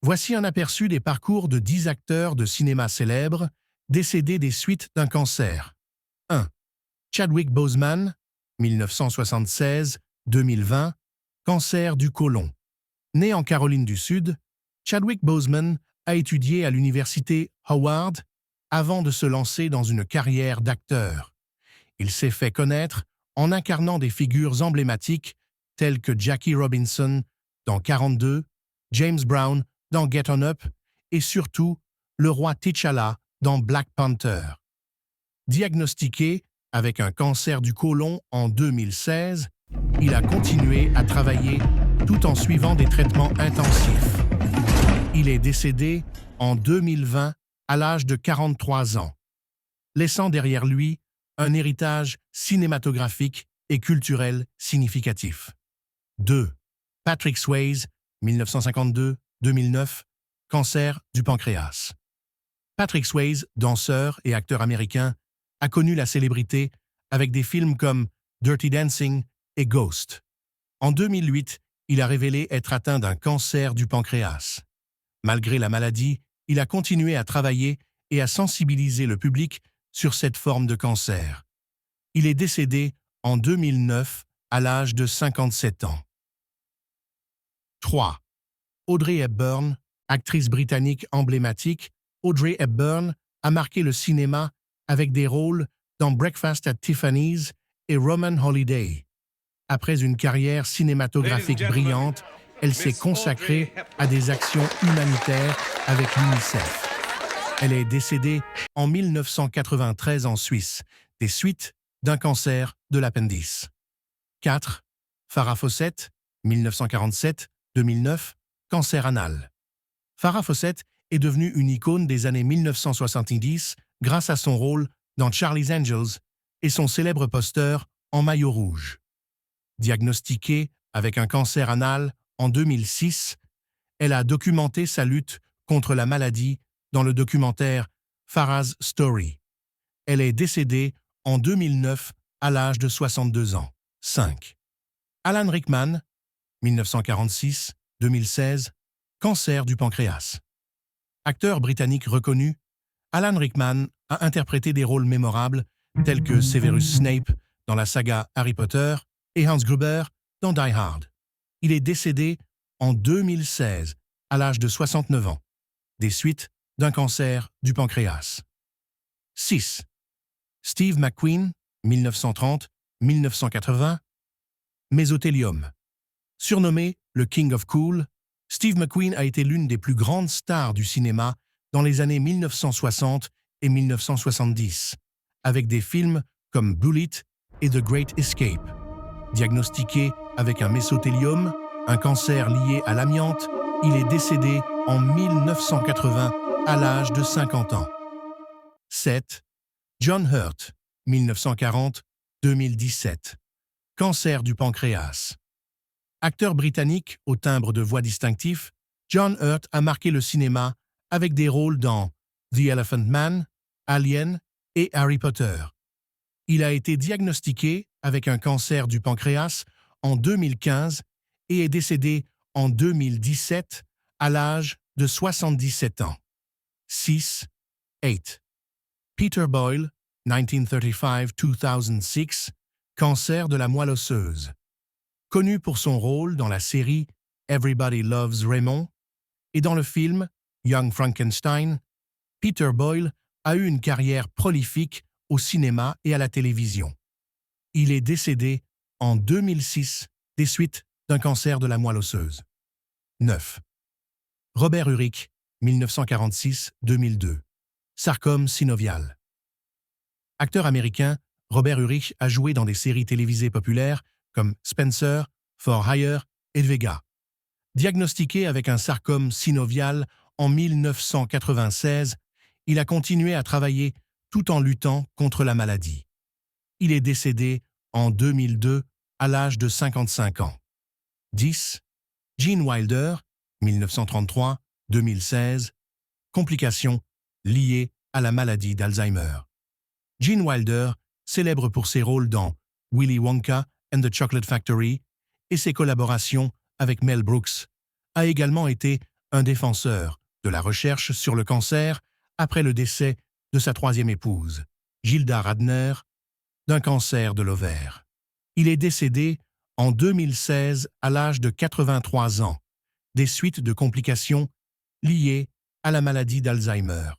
Voici un aperçu des parcours de 10 acteurs de cinéma célèbres décédés des suites d'un cancer. 1. Chadwick Boseman, 1976-2020, cancer du côlon. Né en Caroline du Sud, Chadwick Boseman a étudié à l'université Howard avant de se lancer dans une carrière d'acteur. Il s'est fait connaître en incarnant des figures emblématiques telles que Jackie Robinson dans 42, James Brown dans Get On Up et surtout le roi T'Challa dans Black Panther. Diagnostiqué avec un cancer du côlon en 2016, il a continué à travailler tout en suivant des traitements intensifs. Il est décédé en 2020 à l'âge de 43 ans, laissant derrière lui un héritage cinématographique et culturel significatif. 2. Patrick Swayze, 1952-2009, cancer du pancréas. Patrick Swayze, danseur et acteur américain, a connu la célébrité avec des films comme Dirty Dancing et Ghost. En 2008, il a révélé être atteint d'un cancer du pancréas. Malgré la maladie, il a continué à travailler et à sensibiliser le public sur cette forme de cancer. Il est décédé en 2009 à l'âge de 57 ans. 3. Audrey Hepburn, actrice britannique emblématique, Audrey Hepburn a marqué le cinéma avec des rôles dans Breakfast at Tiffany's et Roman Holiday. Après une carrière cinématographique brillante, elle s'est consacrée à des actions humanitaires avec l'UNICEF. Elle est décédée en 1993 en Suisse, des suites d'un cancer de l'appendice. 4. Farrah Fawcett, 1947-2009, cancer anal. Farrah Fawcett est devenue une icône des années 1970 grâce à son rôle dans Charlie's Angels et son célèbre poster en maillot rouge. Diagnostiquée avec un cancer anal en 2006, elle a documenté sa lutte contre la maladie dans le documentaire Farrah's Story. Elle est décédée en 2009 à l'âge de 62 ans. 5. Alan Rickman, 1946-2016, cancer du pancréas. Acteur britannique reconnu, Alan Rickman a interprété des rôles mémorables tels que Severus Snape dans la saga Harry Potter et Hans Gruber dans Die Hard. Il est décédé en 2016 à l'âge de 69 ans, des suites d'un cancer du pancréas. 6. Steve McQueen, 1930-1980, mésothéliome. Surnommé le King of Cool, Steve McQueen a été l'une des plus grandes stars du cinéma dans les années 1960 et 1970, avec des films comme Bullet et The Great Escape. Diagnostiqué avec un mésothéliome, un cancer lié à l'amiante, il est décédé en 1980 à l'âge de 50 ans. 7. John Hurt, 1940-2017, cancer du pancréas. Acteur britannique au timbre de voix distinctif, John Hurt a marqué le cinéma avec des rôles dans The Elephant Man, Alien et Harry Potter. Il a été diagnostiqué avec un cancer du pancréas en 2015 et est décédé en 2017 à l'âge de 77 ans. 6. 8. Peter Boyle, 1935-2006, cancer de la moelle osseuse. Connu pour son rôle dans la série Everybody Loves Raymond et dans le film Young Frankenstein, Peter Boyle a eu une carrière prolifique au cinéma et à la télévision. Il est décédé en 2006 des suites d'un cancer de la moelle osseuse. 9. Robert Urich, 1946-2002, sarcome synovial. Acteur américain, Robert Urich a joué dans des séries télévisées populaires comme Spencer, For Hire et Vega. Diagnostiqué avec un sarcome synovial en 1996, il a continué à travailler tout en luttant contre la maladie. Il est décédé en 2002 à l'âge de 55 ans. 10. Gene Wilder, 1933-2016, complications liées à la maladie d'Alzheimer. Gene Wilder, célèbre pour ses rôles dans Willy Wonka and the Chocolate Factory et ses collaborations avec Mel Brooks, a également été un défenseur de la recherche sur le cancer après le décès de sa troisième épouse, Gilda Radner, d'un cancer de l'ovaire. Il est décédé en 2016 à l'âge de 83 ans, des suites de complications liées à la maladie d'Alzheimer.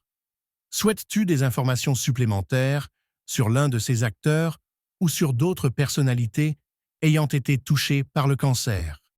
Souhaites-tu des informations supplémentaires sur l'un de ces acteurs ou sur d'autres personnalités ayant été touchées par le cancer?